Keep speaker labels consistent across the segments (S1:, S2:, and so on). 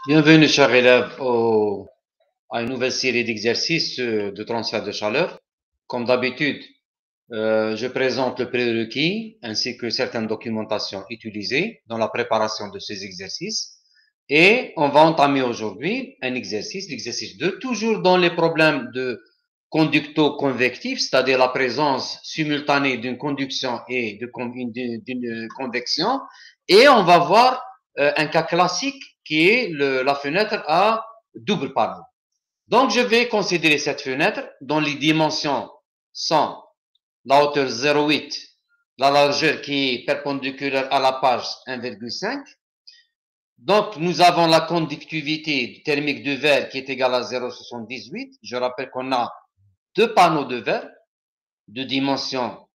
S1: Bienvenue, chers élèves, à une nouvelle série d'exercices de transfert de chaleur. Comme d'habitude, je présente le prérequis ainsi que certaines documentations utilisées dans la préparation de ces exercices. Et on va entamer aujourd'hui un exercice, l'exercice 2, toujours dans les problèmes de conducto-convectif, c'est-à-dire la présence simultanée d'une conduction et d'une convection. Et on va voir un cas classique qui est la fenêtre à double panneau. Donc, je vais considérer cette fenêtre dont les dimensions sont la hauteur 0,8, la largeur qui est perpendiculaire à la page 1,5. Donc, nous avons la conductivité thermique du verre qui est égale à 0,78. Je rappelle qu'on a deux panneaux de verre de dimension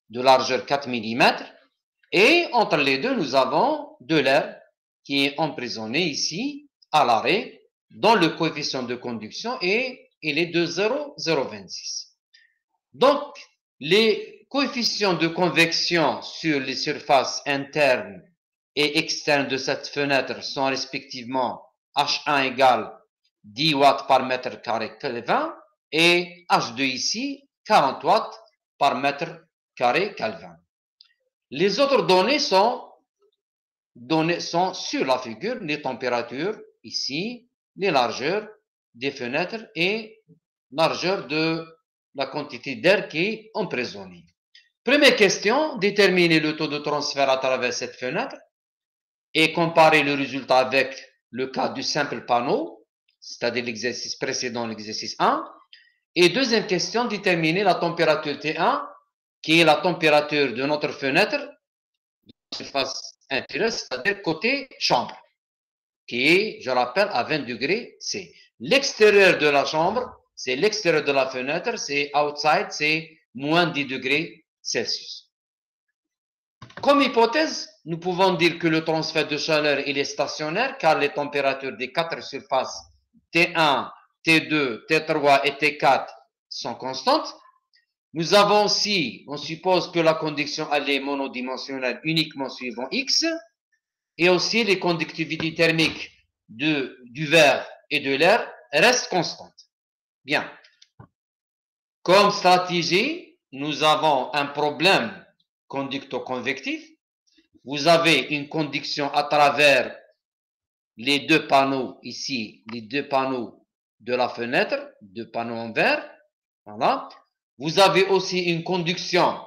S1: de largeur 4 mm. Et entre les deux, nous avons de l'air qui est emprisonné ici à l'arrêt dont le coefficient de conduction il est de 0,026. Donc, les coefficients de convection sur les surfaces internes et externes de cette fenêtre sont respectivement H1 égale 10 watts par mètre carré Kelvin et H2 ici 40 watts par mètre carré Kelvin. Les autres données sont sur la figure, les températures ici, les largeurs des fenêtres et largeur de la quantité d'air qui est emprisonnée. Première question, déterminer le taux de transfert à travers cette fenêtre et comparer le résultat avec le cas du simple panneau, c'est-à-dire l'exercice précédent, l'exercice 1. Et deuxième question, déterminer la température T1, qui est la température de notre fenêtre, surface intérieure, c'est-à-dire côté chambre, qui est, je rappelle, à 20 degrés C. L'extérieur de la chambre, c'est l'extérieur de la fenêtre, c'est outside, c'est moins 10 degrés Celsius. Comme hypothèse, nous pouvons dire que le transfert de chaleur il est stationnaire car les températures des quatre surfaces T1, T2, T3 et T4 sont constantes. Nous avons aussi, on suppose que la conduction elle est monodimensionnelle uniquement suivant X et aussi les conductivités thermiques du verre et de l'air restent constantes. Bien. Comme stratégie, nous avons un problème conducto-convectif. Vous avez une conduction à travers les deux panneaux ici, les deux panneaux de la fenêtre, deux panneaux en verre. Voilà. Vous avez aussi une conduction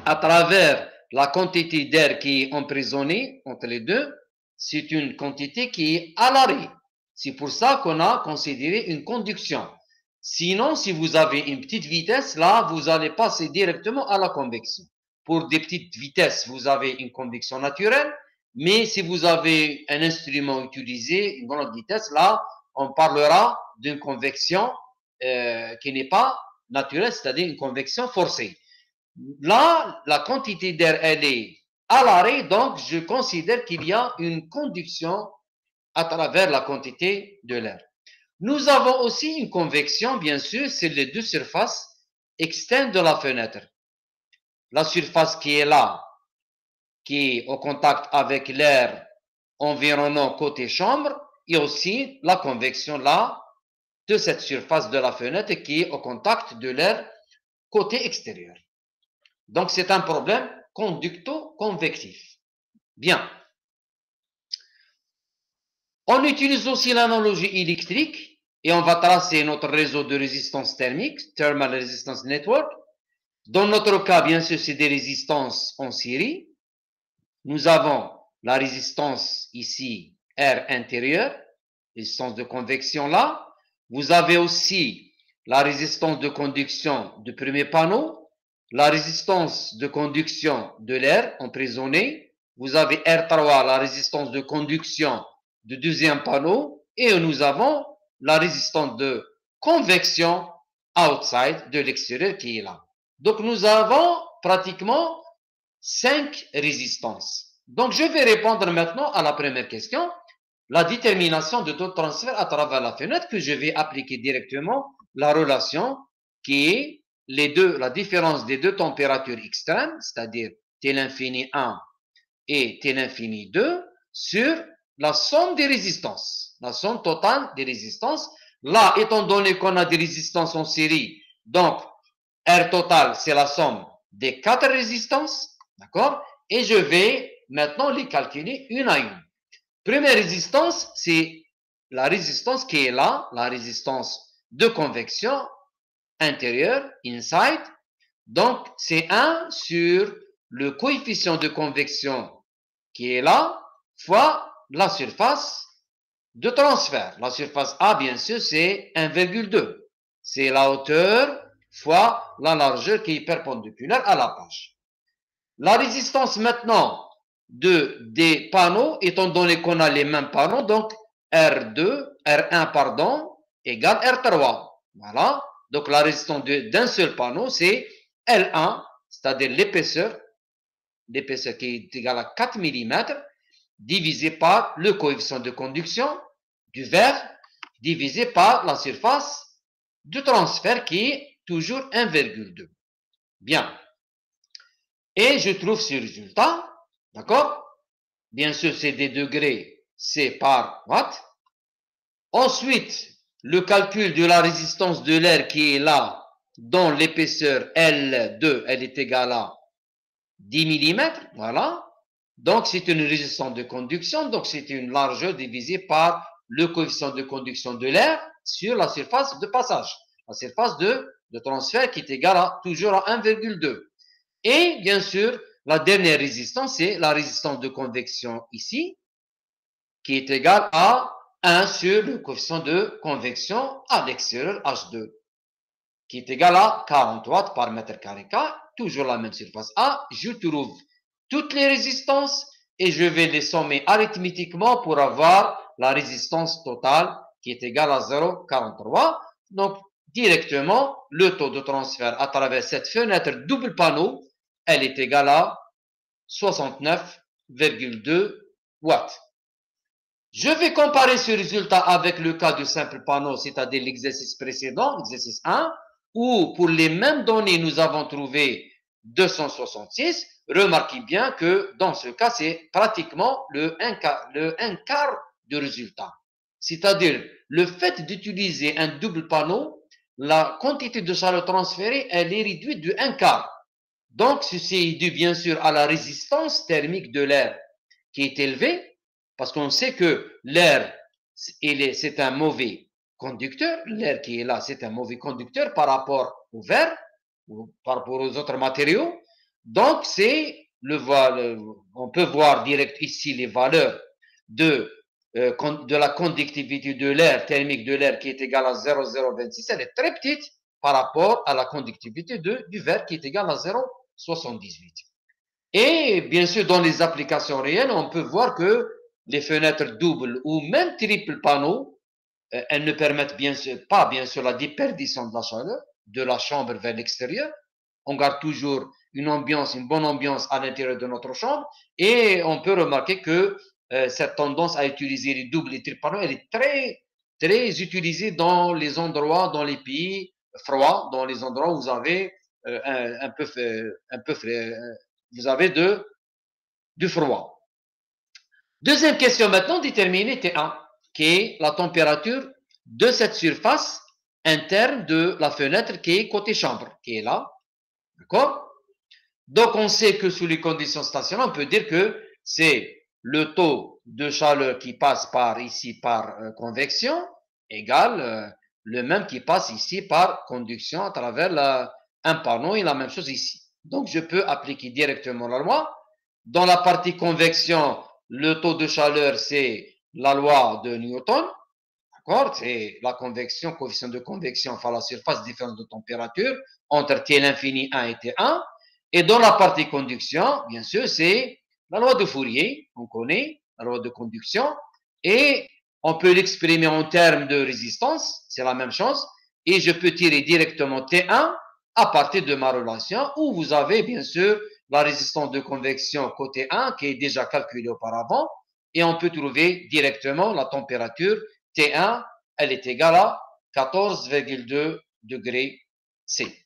S1: à travers la quantité d'air qui est emprisonnée entre les deux. C'est une quantité qui est à l'arrêt. C'est pour ça qu'on a considéré une conduction. Sinon, si vous avez une petite vitesse, là, vous allez passer directement à la convection. Pour des petites vitesses, vous avez une convection naturelle, mais si vous avez un instrument utilisé, une grande vitesse, là, on parlera d'une convection qui n'est pas naturelle, c'est-à-dire une convection forcée. Là, la quantité d'air, elle est à l'arrêt, donc je considère qu'il y a une conduction à travers la quantité de l'air. Nous avons aussi une convection, bien sûr, c'est les deux surfaces externes de la fenêtre. La surface qui est là, qui est au contact avec l'air environnant côté chambre, et aussi la convection là de cette surface de la fenêtre qui est au contact de l'air côté extérieur. Donc, c'est un problème conducto-convectif. Bien. On utilise aussi l'analogie électrique et on va tracer notre réseau de résistance thermique, Thermal Resistance Network. Dans notre cas, bien sûr, c'est des résistances en série. Nous avons la résistance ici, R intérieur, résistance de convection là. Vous avez aussi la résistance de conduction du premier panneau, la résistance de conduction de l'air emprisonné. Vous avez R3, la résistance de conduction du deuxième panneau, et nous avons la résistance de convection outside de l'extérieur qui est là. Donc, nous avons pratiquement 5 résistances. Donc, je vais répondre maintenant à la première question, la détermination de taux de transfert à travers la fenêtre, que je vais appliquer directement la relation qui est la différence des deux températures extrêmes, c'est-à-dire T l'infini 1 et T l'infini 2, sur la somme des résistances, la somme totale des résistances. Là, étant donné qu'on a des résistances en série, donc R total, c'est la somme des 4 résistances, d'accord? Et je vais maintenant les calculer une à une. Première résistance, c'est la résistance qui est là, la résistance de convection intérieure, inside. Donc, c'est 1 sur le coefficient de convection qui est là, fois la surface de transfert. La surface A, bien sûr, c'est 1,2. C'est la hauteur fois la largeur qui est perpendiculaire à la page. La résistance maintenant des panneaux, étant donné qu'on a les mêmes panneaux, donc R1 pardon, égale R3. Voilà. Donc la résistance d'un seul panneau, c'est L1, c'est-à-dire l'épaisseur qui est égale à 4 mm, divisé par le coefficient de conduction du verre, divisé par la surface de transfert qui est toujours 1,2. Bien. Et je trouve ce résultat, d'accord? Bien sûr, c'est des degrés, c'est par watt. Ensuite, le calcul de la résistance de l'air qui est là, dont l'épaisseur L2, elle est égale à 10 mm, voilà. Donc, c'est une résistance de conduction, donc c'est une largeur divisée par le coefficient de conduction de l'air sur la surface de passage, la surface de transfert qui est égale à toujours à 1,2. Et bien sûr, la dernière résistance, c'est la résistance de convection ici, qui est égale à 1 sur le coefficient de convection à l'extérieur H2, qui est égal à 40 watts par mètre carré K, toujours la même surface A. Je trouve toutes les résistances et je vais les sommer arithmétiquement pour avoir la résistance totale qui est égale à 0,43. Donc, directement, le taux de transfert à travers cette fenêtre double panneau, elle est égale à 69,2 watts. Je vais comparer ce résultat avec le cas du simple panneau, c'est-à-dire l'exercice précédent, l'exercice 1, où pour les mêmes données, nous avons trouvé 266. Remarquez bien que dans ce cas, c'est pratiquement le 1 quart du résultat. C'est-à-dire, le fait d'utiliser un double panneau, la quantité de chaleur transférée, elle est réduite de 1 quart. Donc, ceci est dû bien sûr à la résistance thermique de l'air qui est élevée, parce qu'on sait que l'air, c'est un mauvais conducteur. L'air qui est là, c'est un mauvais conducteur par rapport au verre ou par rapport aux autres matériaux. Donc, on peut voir direct ici les valeurs de la conductivité de l'air, thermique de l'air qui est égale à 0,026. Elle est très petite par rapport à la conductivité du verre qui est égale à 0,78. Et bien sûr, dans les applications réelles, on peut voir que les fenêtres doubles ou même triple panneaux, elles ne permettent pas bien sûr la déperdition de la chaleur de la chambre vers l'extérieur. On garde toujours une bonne ambiance à l'intérieur de notre chambre et on peut remarquer que cette tendance à utiliser les doubles et triples panneaux, elle est très, très utilisée dans les endroits, dans les pays froids, dans les endroits où vous avez vous avez du froid. Deuxième question maintenant, déterminer T1, qui est la température de cette surface interne de la fenêtre qui est côté chambre, qui est là. D'accord? Donc, on sait que sous les conditions stationnaires, on peut dire que c'est le taux de chaleur qui passe ici par convection égale le même qui passe ici par conduction à travers un panneau et la même chose ici. Donc, je peux appliquer directement la loi. Dans la partie convection, le taux de chaleur, c'est la loi de Newton. D'accord? C'est la convection, coefficient de convection, enfin la surface différence de température entre T l'infini 1 et T1. Et dans la partie conduction, bien sûr, c'est la loi de Fourier. On connaît la loi de conduction. Et on peut l'exprimer en termes de résistance. C'est la même chose. Et je peux tirer directement T1 à partir de ma relation où vous avez, bien sûr, la résistance de convection côté 1 qui est déjà calculée auparavant. Et on peut trouver directement la température T1, elle est égale à 14,2 degrés C.